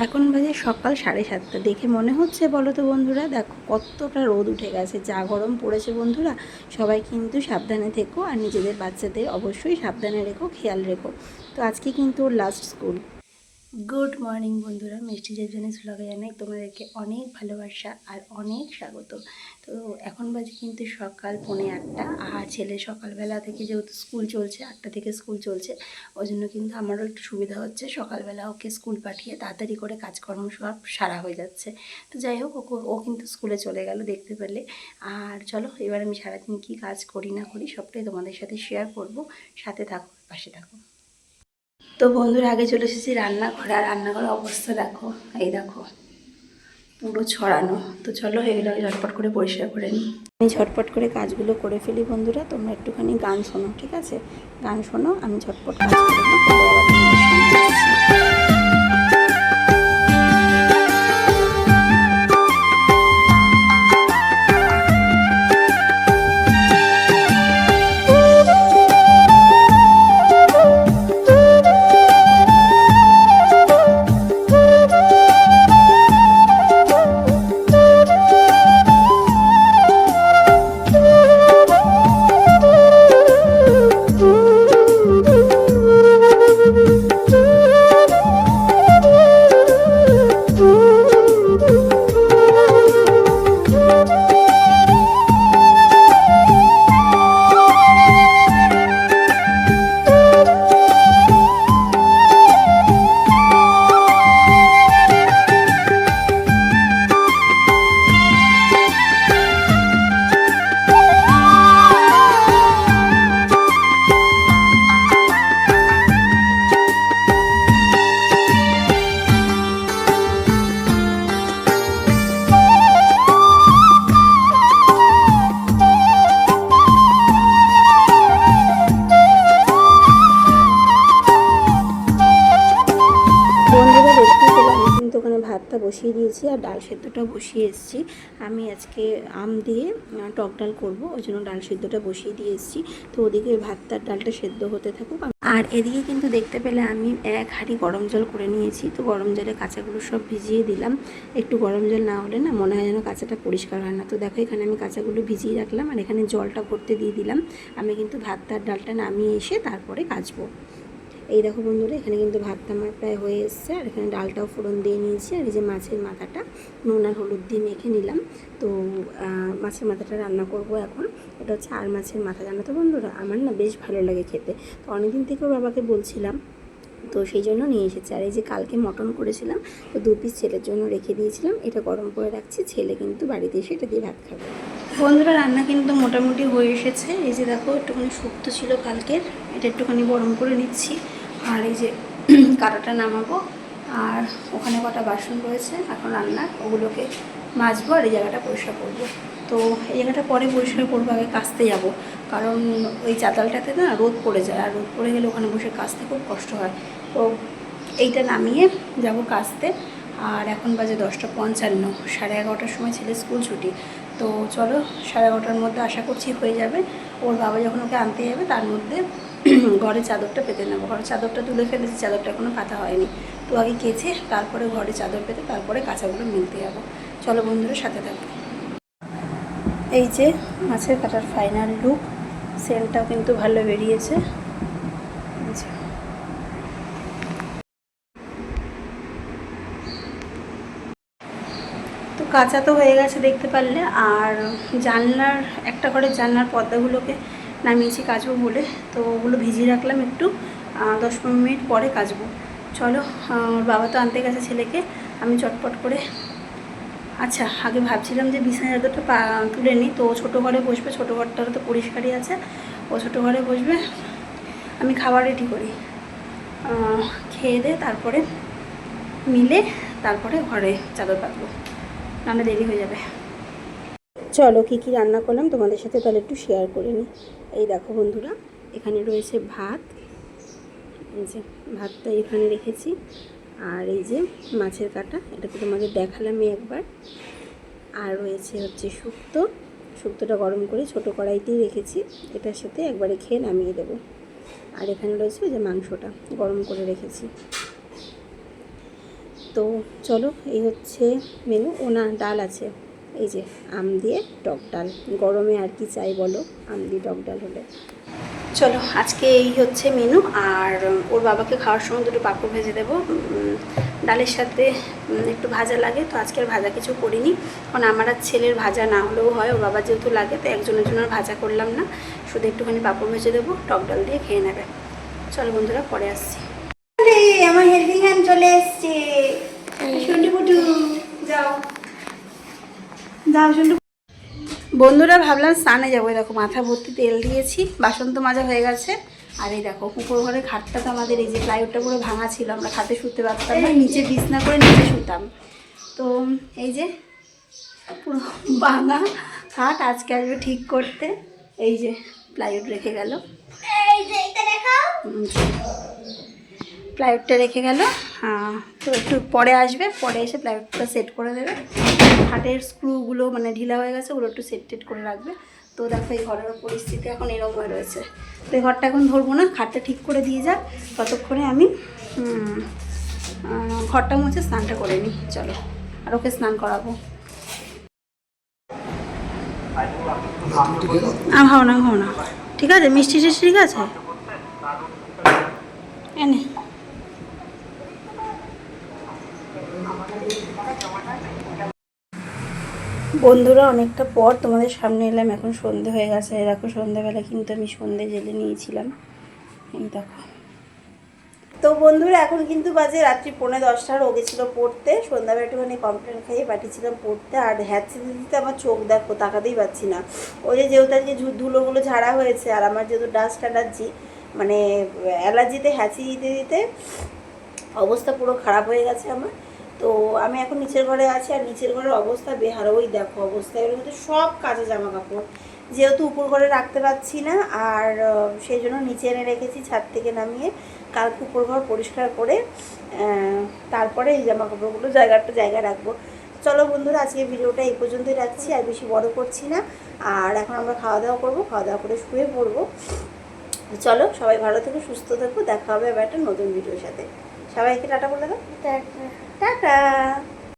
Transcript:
এখন বাজে সকাল 7:30। দেখে মনে হচ্ছে বলো তো বন্ধুরা, দেখো কতটা রোদ উঠে গেছে, যা গরম পড়েছে বন্ধুরা। সবাই কিন্তু সাবধানে থেকো আর নিজেদের বাচ্চাদের অবশ্যই সাবধানে রেখো, খেয়াল রেখো। তো আজকে কিন্তু ওর লাস্ট স্কুল। গুড মর্নিং বন্ধুরা, মিষ্টি জেজেনিস ব্লগে জানাই তোমাদেরকে অনেক ভালোবাসা আর অনেক স্বাগত। তো এখন বাজে কিন্তু সকাল 7:45। আর ছেলে সকালবেলা থেকে যেহেতু স্কুল চলছে, 8টা থেকে স্কুল চলছে, ওই জন্য কিন্তু আমারও একটু সুবিধা হচ্ছে। সকালবেলা ওকে স্কুল পাঠিয়ে তাড়াতাড়ি করে কাজকর্ম সব সারা হয়ে যাচ্ছে। তো যাই হোক, ও কিন্তু স্কুলে চলে গেল দেখতে পেলে। আর চলো এবার আমি সারাদিন কী কাজ করি না করি সবটাই তোমাদের সাথে শেয়ার করব। সাথে থাকো, পাশে থাকো। তো বন্ধুরা, আগে চলে এসেছি রান্নাঘরে। আর রান্নাঘরের অবস্থা দেখো, এই দেখো পুরো ছড়ানো। তো চলো এগুলো ঝটপট করে পরিষ্কার করে নিই। আমি ঝটপট করে কাজগুলো করে ফেলি বন্ধুরা। তোমরা একটুখানি গান শোনো, ঠিক আছে? গান শোনো, আমি ঝটপট কাজ করে নিই, তারপরে আবার তোমাদের সামনে আসছি। ভাতটা বসিয়ে দিয়েছি আর ডাল সেদ্ধটা বসিয়ে এসেছি। আমি আজকে আম দিয়ে টক ডাল করবো, ওই জন্য ডাল সেদ্ধটা বসিয়ে দিয়ে এসেছি। তো ওদিকে ভাতটা ডালটা সেদ্ধ হতে থাকুক। আর এদিকে কিন্তু দেখতে পেলে আমি 1 হাঁড়ি গরম জল করে নিয়েছি। তো গরম জলে কাঁচাগুলো সব ভিজিয়ে দিলাম। একটু গরম জল না হলে না মনে হয় যেন কাঁচাটা পরিষ্কার হয় না। তো দেখো এখানে আমি কাঁচাগুলো ভিজিয়ে রাখলাম আর এখানে জলটা ভরতে দিয়ে দিলাম। আমি কিন্তু ভাতটার ডালটা নামিয়ে এসে তারপরে কাচবো। এই দেখো বন্ধুরা, এখানে কিন্তু ভাতটা আমার প্রায় হয়ে এসছে। আর এখানে ডালটাও ফোড়ন দিয়ে নিয়েছি। আর এই যে মাছের মাথাটা নুন আর হলুদ দিয়ে মেখে নিলাম। তো মাছের মাথাটা রান্না করব এখন। এটা হচ্ছে আর মাছের মাথা, জানো তো বন্ধুরা, আমার না বেশ ভালো লাগে খেতে। তো অনেকদিন থেকেও বাবাকে বলছিলাম, তো সেই জন্য নিয়ে এসেছি। আর এই যে কালকে মটন করেছিলাম, তো 2 পিস ছেলের জন্য রেখে দিয়েছিলাম। এটা গরম করে রাখছি, ছেলে কিন্তু বাড়িতে এসে এটা দিয়ে ভাত খাবে। বন্ধুরা, রান্না কিন্তু মোটামুটি হয়ে এসেছে। এই যে দেখো একটুখানি শুক্তো ছিল কালকের, এটা একটুখানি গরম করে নিচ্ছি। আর এই যে কাটাটা নামাবো। আর ওখানে কটা বাসন রয়েছে এখন রান্নার, ওগুলোকে মাজবো আর এই জায়গাটা পরিষ্কার করবো। তো এই জায়গাটা পরে পরিষ্কার করবো, আগে কাচতে যাব। কারণ ওই চাতালটাতে না রোদ পড়ে যায়, আর রোদ পড়ে গেলে ওখানে বসে কাচতে খুব কষ্ট হয়। তো এইটা নামিয়ে যাব কাচতে। আর এখন বাজে 10:55, 11:30টার সময় ছেলে স্কুল ছুটি। তো চলো 11:30টার মধ্যে আশা করছি হয়ে যাবে। ওর বাবা যখন ওকে আনতে যাবে তার মধ্যে ঘরে চাদরটা পেতে নেবো। ঘরে চাদরটা তুলে ফেলেছি, চাদরটা এখনও পাতা হয়নি। তো আগে কেচে তারপরে ঘরে চাদর পেতে তারপরে কাঁচাগুলো মিলতে যাবো। চলো বন্ধুরা, সাথে থাকো। এই যে মাছের কাটার ফাইনাল লুক, সেলটাও কিন্তু ভালো বেরিয়েছে। তো কাঁচা তো হয়ে গেছে দেখতে পারলে। আর জানলার একটা ঘরের জানলার পর্দাগুলোকে নামিয়েছি কাচবো বলে। তো ওগুলো ভিজিয়ে রাখলাম একটু, 10-15 মিনিট পরে কাচবো। চলো, বাবা তো আনতে গেছে ছেলেকে, আমি চটপট করে। আচ্ছা, আগে ভাবছিলাম যে বিছানা চাদরটা তুলে নিই। তো ছোটো ঘরে বসবে, ছোটো ঘরটা তো পরিষ্কারই আছে, ও ছোটো ঘরে বসবে। আমি খাবার রেডি করি, খেয়ে দিয়ে তারপরে মিলে তারপরে ঘরে চাদর পাতবো, রান্না দেরি হয়ে যাবে। চলো কী কী রান্না করলাম তোমাদের সাথে তাহলে একটু শেয়ার করে নিই। এই দেখো বন্ধুরা, এখানে রয়েছে ভাত, এই যে ভাতটা এখানে রেখেছি। আর এই যে মাছের কাটা, এটা তো তোমাদের দেখালামই একবার। আর রয়েছে হচ্ছে শুক্তো, শুক্তোটা গরম করে ছোটো কড়াইতেই রেখেছি, এটার সাথে একবারে খেয়ে নামিয়ে দেবো। আর এখানে রয়েছে যে মাংসটা গরম করে রেখেছি। তো চলো, এই হচ্ছে মেনু। না, ডাল আছে, এই যে আম দিয়ে টক ডাল। গরমে আর কি চাই বলো, আম দিয়ে টক ডাল হলে। চলো, আজকে এই হচ্ছে মেনু। আর ওর বাবাকে খাওয়ার সময় দুটো পাঁপড় ভেজে দেবো। ডালের সাথে একটু ভাজা লাগে, তো আজকে আর ভাজা কিছু করিনি, কারণ আমার আর ছেলের ভাজা না হলেও হয়, ওর বাবা যেহেতু লাগে, তো একজনের জন্য আর ভাজা করলাম না, শুধু একটুখানি পাঁপড় ভেজে দেবো, টক ডাল দিয়ে খেয়ে নেবে। চলো বন্ধুরা, পরে আসছি। আমার হেল্পিং হ্যান্ড চলে এসছে। যাও যাও শুনটু। বন্ধুরা, ভাবলাম স্নানে যাবো। দেখো মাথা ভর্তি তেল দিয়েছি, বাসন তো মাজা হয়ে গেছে। আর এই দেখো উপর ঘরের খাটটা তো আমাদের, এই যে প্লাইউডটা পুরো ভাঙা ছিল, আমরা খাটে শুতে পারতাম না, নিচে বিছনা করে নিচে শুতাম। তো এই যে পুরো ভাঙা খাট আজকে আসবে ঠিক করতে। এই যে প্লাইউড রেখে গেল, প্লাইউডটা রেখে গেল। তো একটু পরে আসবে, পরে এসে প্লাইউডটা সেট করে দেবে। খাটের স্ক্রুগুলো মানে ঢিলা হয়ে গেছে, ওগুলো একটু সেট টেট করে রাখবে। তো দেখো এই ঘরের পরিস্থিতি এখন এরকম হয়ে রয়েছে। তো এই ঘরটা এখন ধরবো না, খাটটা ঠিক করে দিয়ে যাক, ততক্ষণে আমি ঘরটা মুছে স্নানটা করে নিই। চলো, আর ওকে স্নান করাবো। খাও না, খাও না, ঠিক আছে, মিষ্টি টিষ্টি ঠিক আছে, এনে। বন্ধুরা, অনেকটা পর তোমাদের সামনে এলাম। এখন সন্ধে হয়ে গেছে, দেখো সন্ধেবেলা কিন্তু আমি সন্ধে জেলে নিয়েছিলাম, এই দেখো। তো বন্ধুরা, এখন কিন্তু বাজে রাত্রি 9:45। ও গেছিলো পড়তে, সন্ধ্যাবেলা একটুখানি কমপ্লেন খাইয়ে পাঠিয়েছিলাম পড়তে। আর হ্যাচি দিতে আমার চোখ দেখো, তাকাতেই পাচ্ছি না। ওই যে যেহেতু আজকে ধুলোগুলো ঝাড়া হয়েছে, আর আমার যেহেতু ডাস্ট অ্যালার্জি, মানে অ্যালার্জিতে হ্যাচি দিতে দিতে অবস্থা পুরো খারাপ হয়ে গেছে আমার। তো আমি এখন নিচের ঘরে আছি, আর নিচের ঘরের অবস্থা বেহার। ওই দেখো অবস্থা, এর মধ্যে সব কাঁচা জামা কাপড়, যেহেতু উপর ঘরে রাখতে পারছি না, আর সেই জন্য নিচে এনে রেখেছি, ছাদ থেকে নামিয়ে। কালকে উপর ঘর পরিষ্কার করে তারপরে এই জামা কাপড়গুলো জায়গায় রাখবো। চলো বন্ধুরা, আজকে ভিডিওটা এই পর্যন্তই রাখছি, আর বেশি বড় করছি না। আর এখন আমরা খাওয়া দাওয়া করবো, খাওয়া দাওয়া করে শুয়ে পড়বো। চলো, সবাই ভালো থেকো, সুস্থ থেকো, দেখা হবে আবার একটা নতুন ভিডিওর সাথে। সবাইকে টাটা বলে দাও। টাটা।